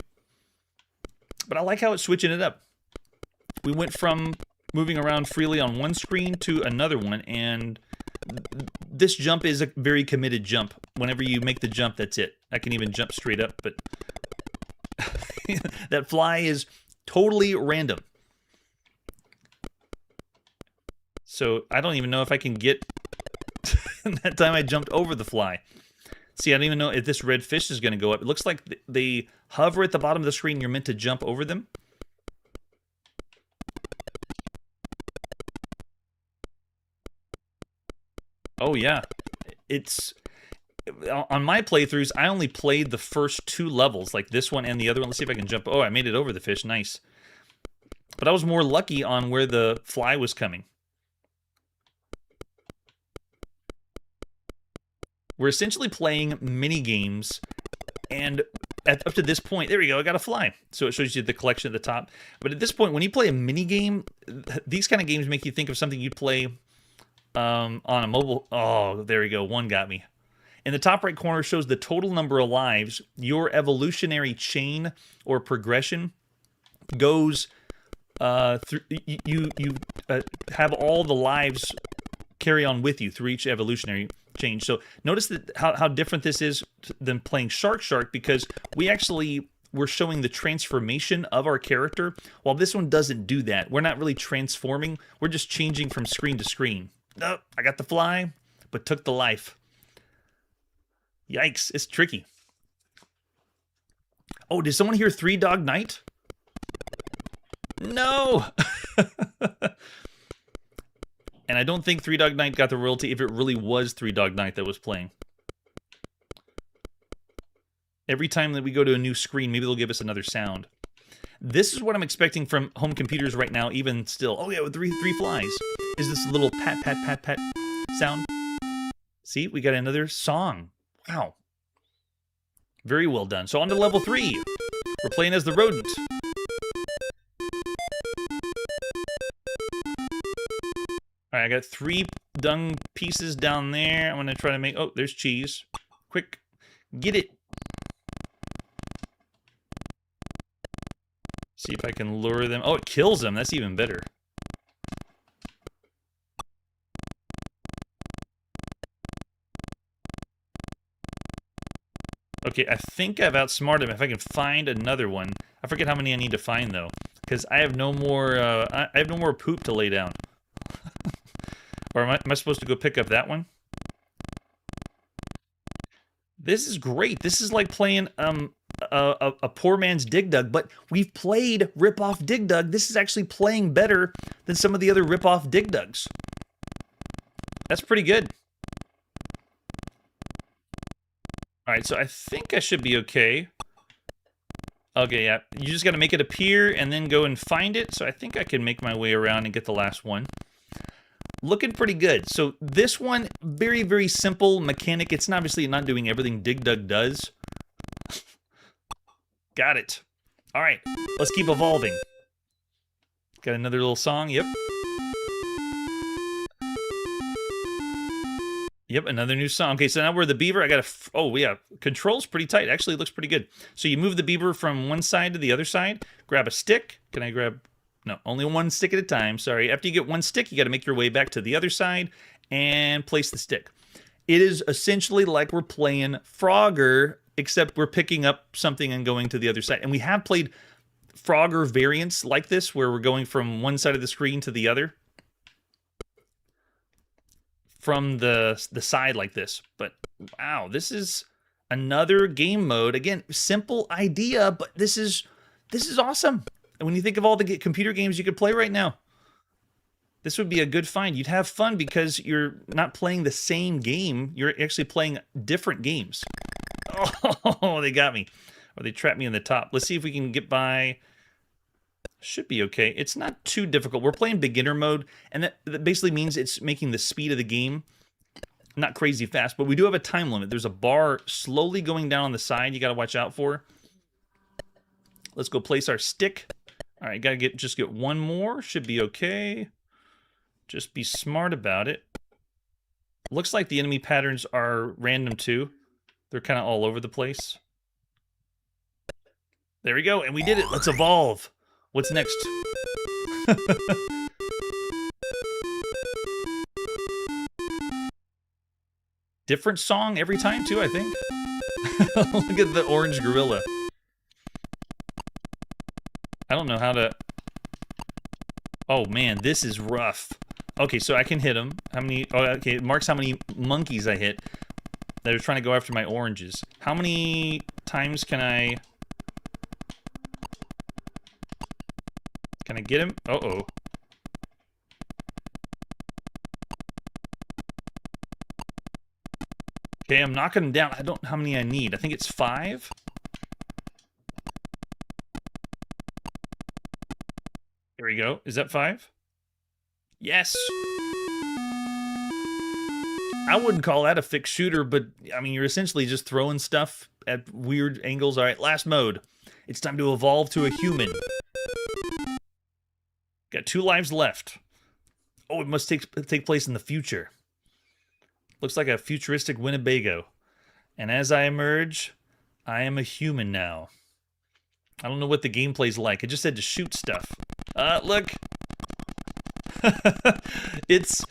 S1: But I like how it's switching it up. We went from moving around freely on one screen to another one, and this jump is a very committed jump. Whenever you make the jump, that's it. I can even jump straight up, but that fly is totally random. So I don't even know if I can get... That time I jumped over the fly. See, I don't even know if this red fish is going to go up. It looks like they hover at the bottom of the screen. You're meant to jump over them. Oh, yeah. It's... On my playthroughs, I only played the first 2 levels, like this one and the other one. Let's see if I can jump. Oh, I made it over the fish. Nice. But I was more lucky on where the fly was coming. We're essentially playing mini games, and up to this point, there we go, I got a fly. So it shows you the collection at the top. But at this point, when you play a mini game, these kind of games make you think of something you'd play on a mobile. Oh, there we go, one got me. In the top right corner shows the total number of lives. Your evolutionary chain or progression goes through. You have all the lives carry on with you through each evolutionary chain. So notice that how different this is than playing Shark because we're showing the transformation of our character, while this one doesn't do that. We're not really transforming. We're just changing from screen to screen. Oh, I got the fly, but took the life. Yikes, it's tricky. Oh, did someone hear Three Dog Night? No! And I don't think Three Dog Night got the royalty if it really was Three Dog Night that was playing. Every time that we go to a new screen, maybe they'll give us another sound. This is what I'm expecting from home computers right now, even still. Oh yeah, with three flies. Is this little pat, pat, pat, pat sound? See, we got another song. Wow. Very well done. So on to level 3. We're playing as the rodent. Alright, I got 3 dung pieces down there. I'm going to try to make... Oh, there's cheese. Quick. Get it. See if I can lure them. Oh, it kills them. That's even better. Okay, I think I've outsmarted him. If I can find another one. I forget how many I need to find, though. Because I have no more... I have no more poop to lay down. Or am I supposed to go pick up that one? This is great. This is like playing a poor man's Dig Dug, but we've played rip-off Dig Dug. This is actually playing better than some of the other rip-off Dig Dugs. That's pretty good. Alright, so I think I should be okay. Okay, yeah. You just got to make it appear and then go and find it. So I think I can make my way around and get the last one. Looking pretty good. So this one, very, very simple mechanic. It's obviously not doing everything Dig Dug does. Got it. All right, let's keep evolving. Got another little song. Yep. Yep, another new song. Okay, so now we're the beaver. I got to... Oh, yeah. Control's pretty tight. Actually, it looks pretty good. So you move the beaver from one side to the other side. Grab a stick. Can I grab... No, only one stick at a time. Sorry. After you get one stick, you got to make your way back to the other side and place the stick. It is essentially like we're playing Frogger, except we're picking up something and going to the other side. And we have played Frogger variants like this, where we're going from one side of the screen to the other. From the side like this. But wow, this is another game mode. Again, simple idea, but this is awesome. when you think of all the computer games you could play right now, this would be a good find. You'd have fun because you're not playing the same game. You're actually playing different games. Oh, they got me. Or they trapped me in the top. Let's see if we can get by. Should be okay. It's not too difficult. We're playing beginner mode, and that basically means it's making the speed of the game not crazy fast, but we do have a time limit. There's a bar slowly going down on the side you got to watch out for. Let's go place our stick. All right, got to just get one more. Should be okay. Just be smart about it. Looks like the enemy patterns are random too. They're kind of all over the place. There we go, and we did it. Let's evolve. What's next? Different song every time too, I think. Look at the orange gorilla. I don't know how to... Oh man, this is rough. Okay, so I can hit him. How many... Oh, okay, it marks how many monkeys I hit that are trying to go after my oranges. How many times can I... Can I get him? Uh-oh. Okay, I'm knocking him down. I don't know how many I need. I think it's 5. Here we go. Is that 5? Yes! I wouldn't call that a fixed shooter, but, I mean, you're essentially just throwing stuff at weird angles. All right, last mode. It's time to evolve to a human. Got 2 lives left. Oh, it must take place in the future. Looks like a futuristic Winnebago. And as I emerge, I am a human now. I don't know what the gameplay's like. It just said to shoot stuff. Look. It's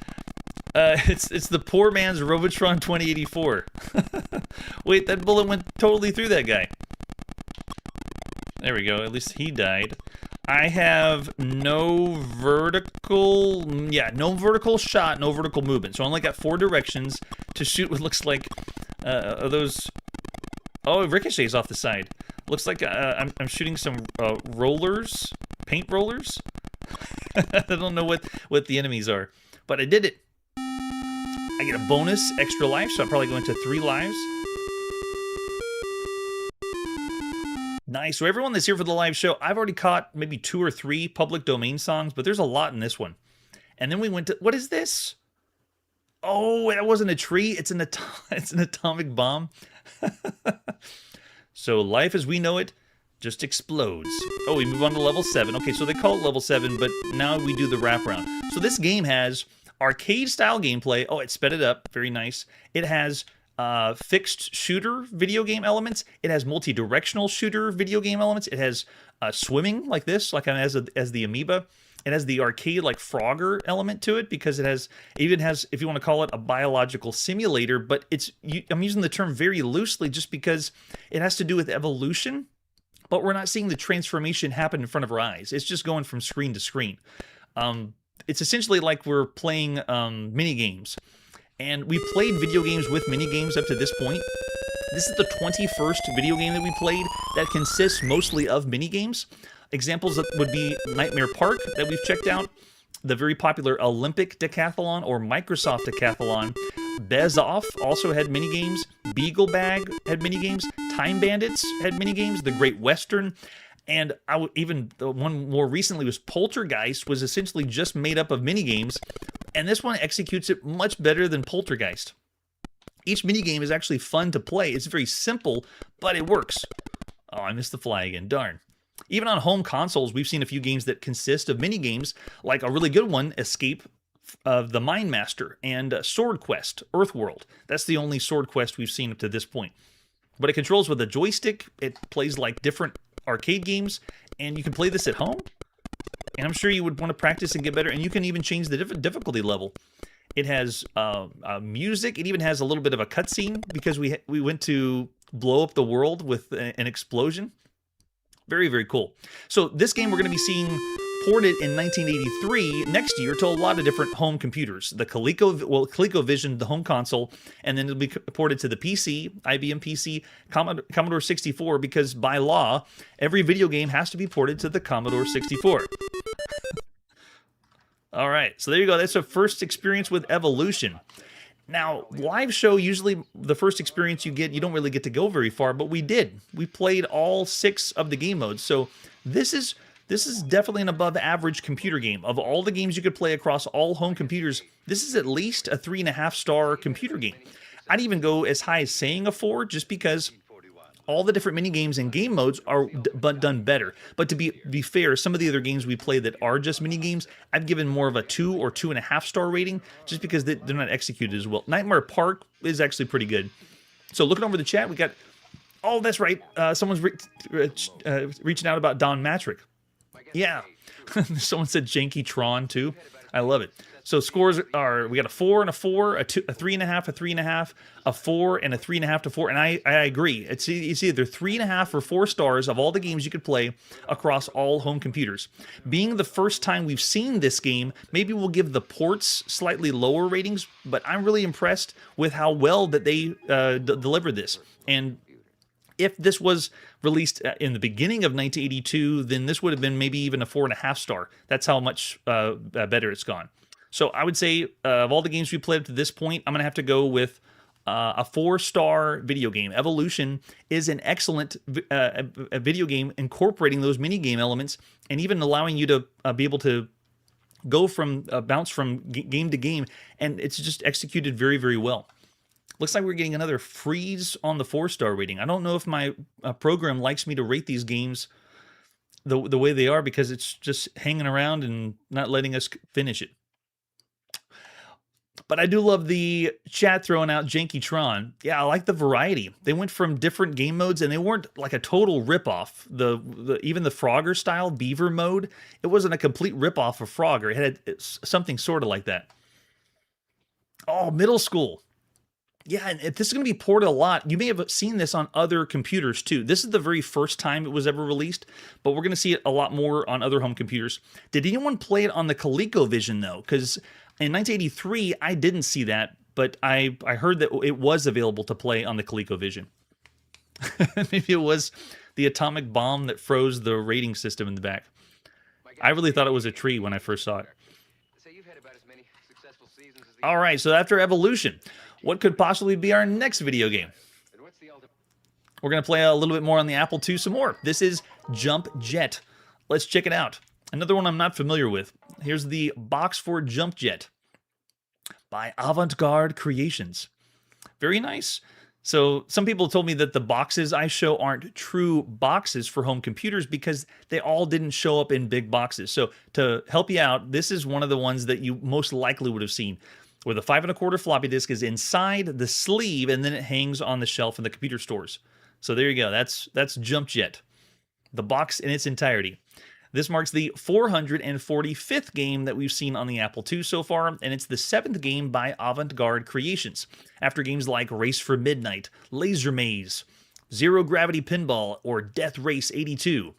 S1: the poor man's Robotron 2084. Wait, that bullet went totally through that guy. There we go. At least he died. I have no vertical... Yeah, no vertical shot, no vertical movement. So I only got 4 directions to shoot what looks like those... Oh, it ricochets off the side. Looks like I'm shooting some rollers, paint rollers. I don't know what the enemies are, but I did it. I get a bonus extra life, so I'm probably going to 3 lives. Nice. So everyone that's here for the live show, I've already caught maybe 2 or 3 public domain songs, but there's a lot in this one. And then we went to... What is this? Oh, that wasn't a tree. It's an atomic bomb. So life as we know it just explodes. Oh, we move on to level 7. Okay, so they call it level 7, but now we do the wraparound. So this game has arcade-style gameplay. Oh, it sped it up. Very nice. It has... fixed shooter video game elements. It has multi-directional shooter video game elements. It has swimming like this, like as the amoeba. It has the arcade like Frogger element to it because it even has, if you want to call it, a biological simulator. But I'm using the term very loosely just because it has to do with evolution. But we're not seeing the transformation happen in front of our eyes. It's just going from screen to screen. It's essentially like we're playing mini games. And we played video games with mini-games up to this point. This is the 21st video game that we played that consists mostly of mini-games. Examples that would be Nightmare Park that we've checked out, the very popular Olympic Decathlon or Microsoft Decathlon. Bez Off also had mini-games. Beagle Bag had mini-games. Time Bandits had mini-games. The Great Western. And even the one more recently was Poltergeist, was essentially just made up of mini-games. And this one executes it much better than Poltergeist. Each minigame is actually fun to play. It's very simple, but it works. Oh, I missed the fly again. Darn. Even on home consoles, we've seen a few games that consist of minigames, like a really good one, Escape of the Mine Master, and Sword Quest, Earthworld. That's the only Sword Quest we've seen up to this point. But it controls with a joystick. It plays like different arcade games, and you can play this at home. And I'm sure you would want to practice and get better, and you can even change the difficulty level. It has music. It even has a little bit of a cutscene because we went to blow up the world with an explosion. Very, very cool. So this game we're going to be seeing ported in 1983 next year to a lot of different home computers. The ColecoVision, the home console, and then it'll be ported to the PC, IBM PC, Commodore 64, because by law, every video game has to be ported to the Commodore 64. All right, so there you go. That's a first experience with Evolution. Now, live show, usually the first experience you get, you don't really get to go very far, but we did. We played all 6 of the game modes, so this is definitely an above average computer game. Of all the games you could play across all home computers, this is at least a 3.5-star computer game. I'd even go as high as saying a 4, just because all the different mini games and game modes are done better. But to be fair, some of the other games we play that are just mini games, I've given more of a 2 or 2.5-star rating, just because they're not executed as well. Nightmare Park is actually pretty good. So looking over the chat, we got, oh, that's right, someone's reaching out about Don Matrick. Yeah, someone said Janky Tron too. I love it. So scores are, we got a 4 and a 4, a 3.5, a 3.5, a 4, and a 3.5 to 4. And I agree. It's either 3.5 or 4 stars of all the games you could play across all home computers. Being the first time we've seen this game, maybe we'll give the ports slightly lower ratings, but I'm really impressed with how well that they delivered this. And if this was released in the beginning of 1982, then this would have been maybe even a 4.5 star. That's how much better it's gone. So I would say of all the games we played up to this point, I'm going to have to go with a 4-star video game. Evolution is an excellent video game incorporating those mini game elements and even allowing you to be able to go from bounce from game to game, and it's just executed very, very well. Looks like we're getting another freeze on the 4-star rating. I don't know if my program likes me to rate these games the way they are, because it's just hanging around and not letting us finish it. But I do love the chat throwing out Janky Tron. Yeah, I like the variety. They went from different game modes, and they weren't like a total ripoff. Even the Frogger style Beaver mode, it wasn't a complete ripoff of Frogger. It had something sort of like that. Oh, middle school. Yeah, and if this is going to be ported a lot, you may have seen this on other computers too. This is the very first time it was ever released, but we're going to see it a lot more on other home computers. Did anyone play it on the ColecoVision though? Because in 1983, I didn't see that, but I heard that it was available to play on the ColecoVision. Maybe it was the atomic bomb that froze the rating system in the back. I really thought it was a tree when I first saw it. All right, so after Evolution, what could possibly be our next video game? We're going to play a little bit more on the Apple II some more. This is Jump Jet. Let's check it out. Another one I'm not familiar with. Here's the box for Jump Jet by Avant-Garde Creations. Very nice. So some people told me that the boxes I show aren't true boxes for home computers because they all didn't show up in big boxes. So to help you out, this is one of the ones that you most likely would have seen, where the 5 1/4 floppy disk is inside the sleeve and then it hangs on the shelf in the computer stores. So there you go. That's Jump Jet, the box in its entirety. This marks the 445th game that we've seen on the Apple II so far, and it's the 7th game by Avant-Garde Creations, after games like Race for Midnight, Laser Maze, Zero Gravity Pinball, or Death Race 82.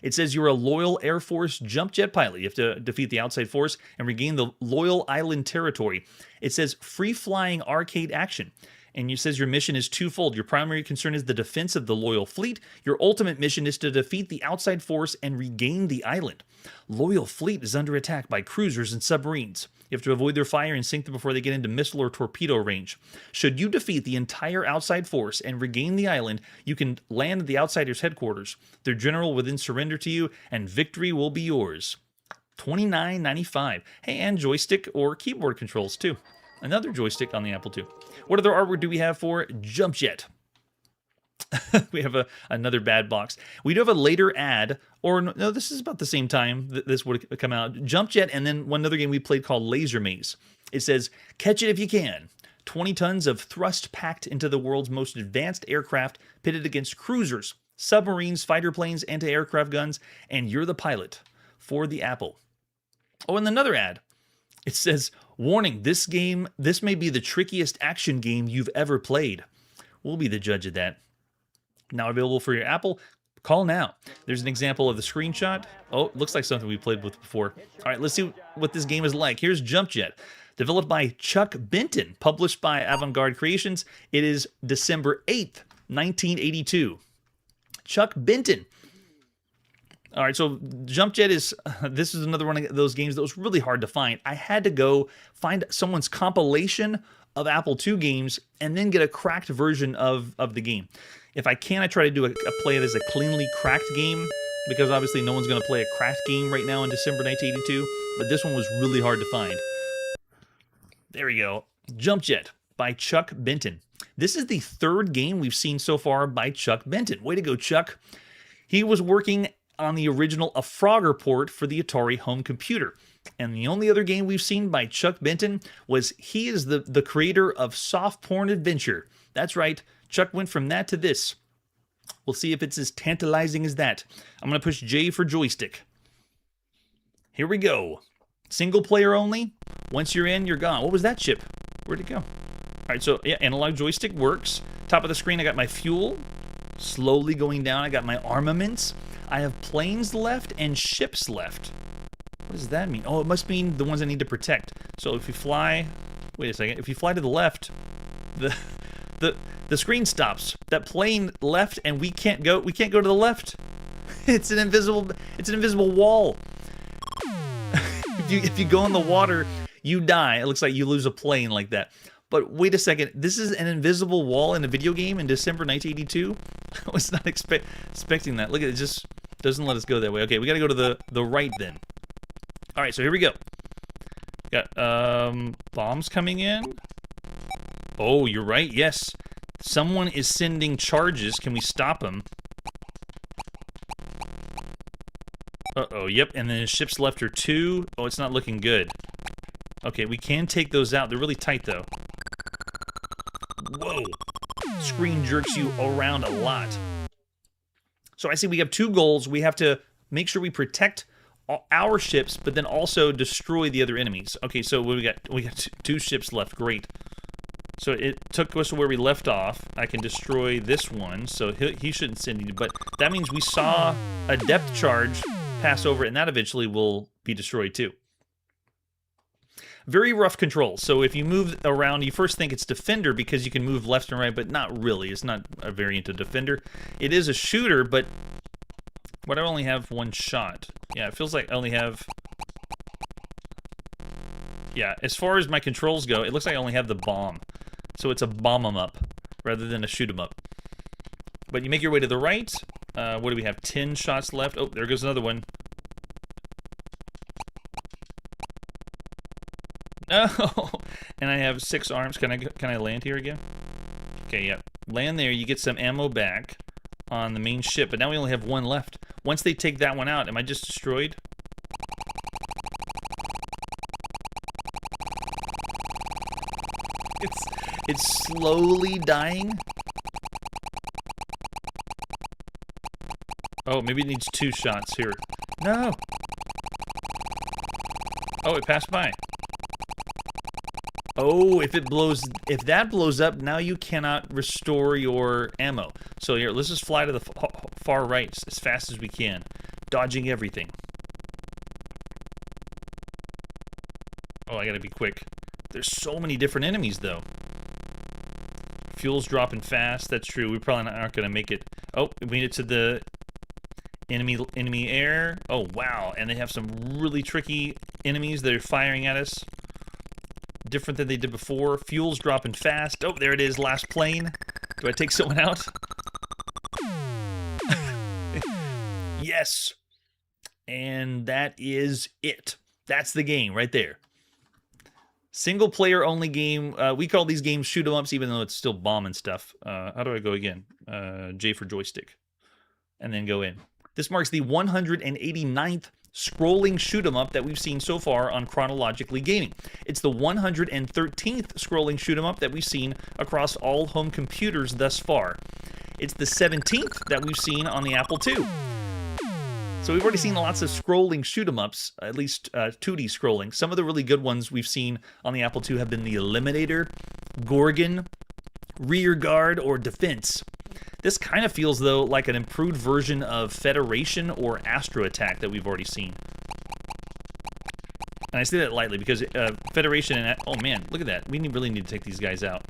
S1: It says you're a loyal Air Force jump jet pilot. You have to defeat the outside force and regain the Loyal Island territory. It says free-flying arcade action. And it says your mission is twofold. Your primary concern is the defense of the Loyal Fleet. Your ultimate mission is to defeat the outside force and regain the island. Loyal Fleet is under attack by cruisers and submarines. You have to avoid their fire and sink them before they get into missile or torpedo range. Should you defeat the entire outside force and regain the island, you can land at the Outsiders' headquarters. Their general will then surrender to you, and victory will be yours. $29.95. Hey, and joystick or keyboard controls, too. Another joystick on the Apple II. What other artwork do we have for Jump Jet? We have another bad box. We do have a later ad, or no, this is about the same time that this would come out. Jump Jet, and then one other game we played called Laser Maze. It says, catch it if you can. 20 tons of thrust packed into the world's most advanced aircraft pitted against cruisers, submarines, fighter planes, anti-aircraft guns, and you're the pilot for the Apple. Oh, and another ad. It says, warning, this may be the trickiest action game you've ever played. We'll be the judge of that. Now available for your Apple. Call now. There's an example of the screenshot. Oh, looks like something we played with before. All right, let's see what this game is like. Here's Jump Jet, developed by Chuck Benton, published by Avant-Garde Creations. It is December 8th, 1982. Chuck Benton. All right, so Jump Jet is, this is another one of those games that was really hard to find. I had to go find someone's compilation of Apple II games and then get a cracked version of the game. If I can, I try to do play it as a cleanly cracked game, because obviously no one's going to play a cracked game right now in December 1982, but this one was really hard to find. There we go. Jump Jet by Chuck Benton. This is the third game we've seen so far by Chuck Benton. Way to go, Chuck. He was working on the original A Frogger port for the Atari home computer. And the only other game we've seen by Chuck Benton was he is the creator of Soft Porn Adventure. That's right. Chuck went from that to this. We'll see if it's as tantalizing as that. I'm going to push J for joystick. Here we go. Single player only. Once you're in, you're gone. What was that chip? Where'd it go? All right, so yeah, analog joystick works. Top of the screen, I got my fuel. Slowly going down, I got my armaments. I have planes left and ships left. What does that mean? Oh, it must mean the ones I need to protect. So if you fly... Wait a second. If you fly to the left, the screen stops. That plane left, and we can't go to the left. It's an invisible wall. If you go in the water, you die. It looks like you lose a plane like that. But wait a second, this is an invisible wall in a video game in December 1982? I was not expecting that. Look at it, just doesn't let us go that way. Okay, we gotta go to the right then. All right, so here we go. Got bombs coming in. Oh, you're right, yes. Someone is sending charges. Can we stop them? Uh-oh, yep, and then the ships left are 2. Oh, it's not looking good. Okay, we can take those out. They're really tight, though. Whoa. Screen jerks you around a lot. So I see we have 2 goals. We have to make sure we protect our ships, but then also destroy the other enemies. Okay, so we got 2 ships left. Great. So it took us where we left off. I can destroy this one, so he shouldn't send any. But that means we saw a depth charge pass over, and that eventually will be destroyed too. Very rough controls. So if you move around, you first think it's Defender because you can move left and right, but not really. It's not a variant of Defender. It is a shooter, but I only have 1 shot. Yeah, it feels like I only have... Yeah, as far as my controls go, it looks like I only have the bomb. So it's a bomb 'em up rather than a shoot 'em up. But you make your way to the right. What do we have? 10 shots left. Oh, there goes another one. No! And I have 6 arms. Can I land here again? Okay, yeah. Land there. You get some ammo back on the main ship. But now we only have 1 left. Once they take that one out, am I just destroyed? It's slowly dying. Oh, maybe it needs 2 shots here. No! Oh, it passed by. Oh, if that blows up, now you cannot restore your ammo. So here, let's just fly to the far right as fast as we can, dodging everything. Oh, I gotta be quick. There's so many different enemies, though. Fuel's dropping fast. That's true. We probably aren't gonna make it. Oh, we made it to the enemy air. Oh, wow. And they have some really tricky enemies that are firing at us. Different than they did before. Fuel's dropping fast. Oh, there it is. Last plane. Do I take someone out? Yes. And that is it. That's the game right there. Single player only game. We call these games shoot 'em ups, even though it's still bomb and stuff. How do I go again? J for joystick. And then go in. This marks the 189th scrolling shoot 'em up that we've seen so far on Chronologically Gaming. It's the 113th scrolling shoot 'em up that we've seen across all home computers thus far. It's the 17th that we've seen on the Apple II. So we've already seen lots of scrolling shoot 'em ups, at least 2D scrolling. Some of the really good ones we've seen on the Apple II have been the Eliminator, Gorgon, Rear Guard, or Defense. This kind of feels, though, like an improved version of Federation or Astro Attack that we've already seen. And I say that lightly because Federation and... Oh, man, look at that. We really need to take these guys out.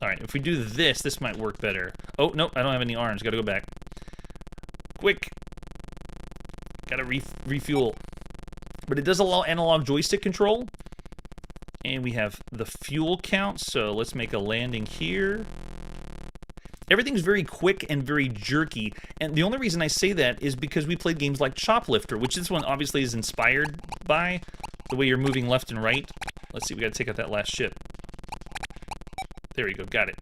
S1: Alright, if we do this, this might work better. Oh, no, I don't have any arms. Gotta go back. Quick. Gotta refuel. But it does allow analog joystick control. And we have the fuel count, so let's make a landing here. Everything's very quick and very jerky, and the only reason I say that is because we played games like Choplifter, which this one obviously is inspired by, the way you're moving left and right. Let's see, we gotta take out that last ship. There we go, got it.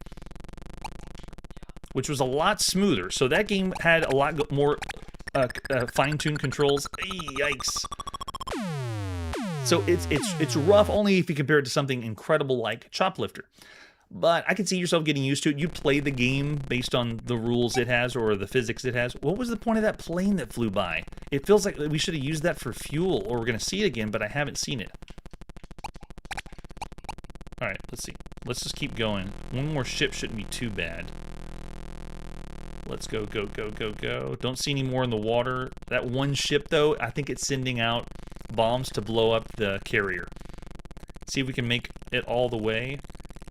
S1: Which was a lot smoother, so that game had a lot more fine-tuned controls. Yikes. So it's rough only if you compare it to something incredible like Choplifter. But I can see yourself getting used to it. You play the game based on the rules it has or the physics it has. What was the point of that plane that flew by? It feels like we should have used that for fuel, or we're going to see it again, but I haven't seen it. Alright, let's see. Let's just keep going. One more ship shouldn't be too bad. Let's go, go, go, go, go. Don't see any more in the water. That one ship, though, I think it's sending out bombs to blow up the carrier. See if we can make it all the way.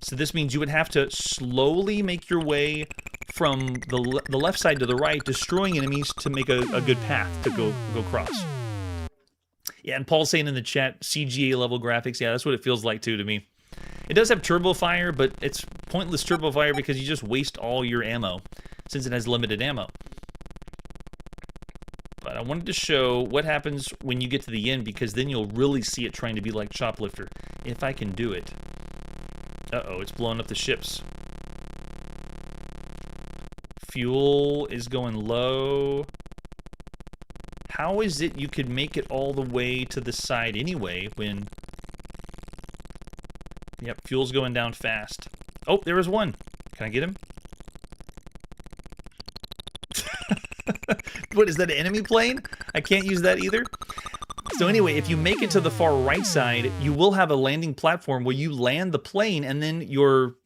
S1: So this means you would have to slowly make your way from the left side to the right, destroying enemies to make a good path to go across. Yeah, and Paul's saying in the chat, CGA level graphics. Yeah, that's what it feels like too to me. It does have turbo fire, but it's pointless turbo fire because you just waste all your ammo since it has limited ammo. But I wanted to show what happens when you get to the end, because then you'll really see it trying to be like Choplifter, if I can do it. Uh-oh, it's blowing up the ships. Fuel is going low. How is it you could make it all the way to the side anyway when... Yep, fuel's going down fast. Oh, there was one. Can I get him? What, is that an enemy plane? I can't use that either. So anyway, if you make it to the far right side, you will have a landing platform where you land the plane, and then your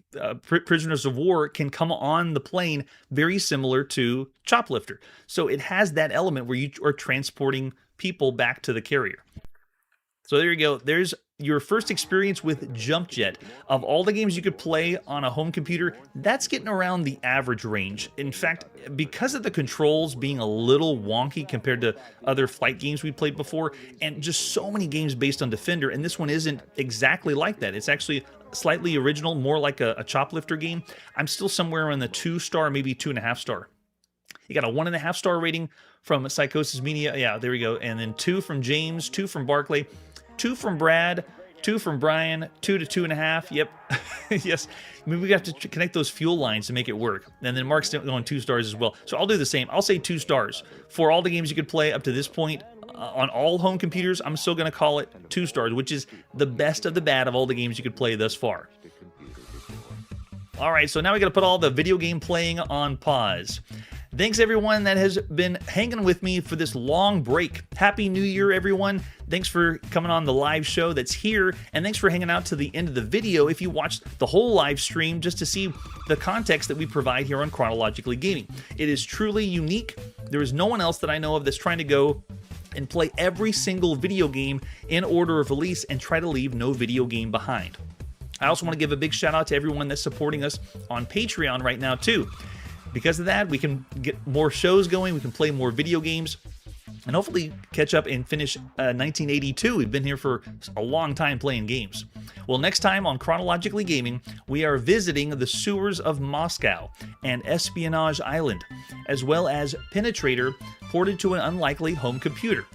S1: prisoners of war can come on the plane, very similar to Choplifter. So it has that element where you are transporting people back to the carrier. So there you go. There's your first experience with Jump Jet. Of all the games you could play on a home computer, that's getting around the average range. In fact, because of the controls being a little wonky compared to other flight games we played before, and just so many games based on Defender, and this one isn't exactly like that. It's actually slightly original, more like a Choplifter game. I'm still somewhere in the 2-star, maybe 2.5-star. You got a 1.5-star rating from Psychosis Media. Yeah, there we go. And then 2 from James, 2 from Barclay, 2 from Brad, 2 from Brian, 2 to 2.5. Yep. Yes. I mean, we have to connect those fuel lines to make it work. And then Mark's going 2 stars as well. So I'll do the same. I'll say 2 stars. For all the games you could play up to this point on all home computers, I'm still going to call it 2 stars, which is the best of the bad of all the games you could play thus far. All right, so now we got to put all the video game playing on pause. Thanks everyone that has been hanging with me for this long break. Happy New Year, everyone. Thanks for coming on the live show that's here, and thanks for hanging out to the end of the video if you watched the whole live stream just to see the context that we provide here on Chronologically Gaming. It is truly unique. There is no one else that I know of that's trying to go and play every single video game in order of release and try to leave no video game behind. I also want to give a big shout out to everyone that's supporting us on Patreon right now too. Because of that, we can get more shows going, we can play more video games, and hopefully catch up and finish 1982. We've been here for a long time playing games. Well, next time on Chronologically Gaming, we are visiting the sewers of Moscow and Espionage Island, as well as Penetrator, ported to an unlikely home computer.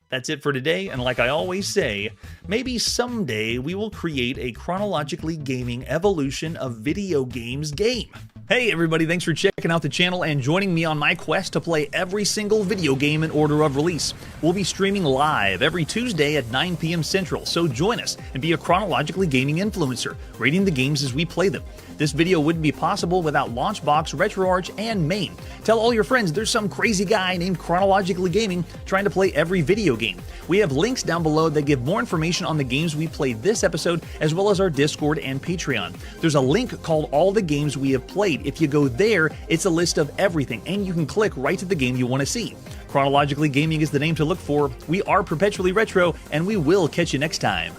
S1: That's it for today, and like I always say, maybe someday we will create a Chronologically Gaming evolution of video games game. Hey everybody, thanks for checking out the channel and joining me on my quest to play every single video game in order of release. We'll be streaming live every Tuesday at 9 p.m. Central, so join us and be a Chronologically Gaming influencer, rating the games as we play them. This video wouldn't be possible without Launchbox, RetroArch, and Main. Tell all your friends there's some crazy guy named Chronologically Gaming trying to play every video game. We have links down below that give more information on the games we played this episode, as well as our Discord and Patreon. There's a link called All the Games We Have Played page. If you go there, it's a list of everything, and you can click right to the game you want to see. Chronologically Gaming is the name to look for. We are perpetually retro, and we will catch you next time.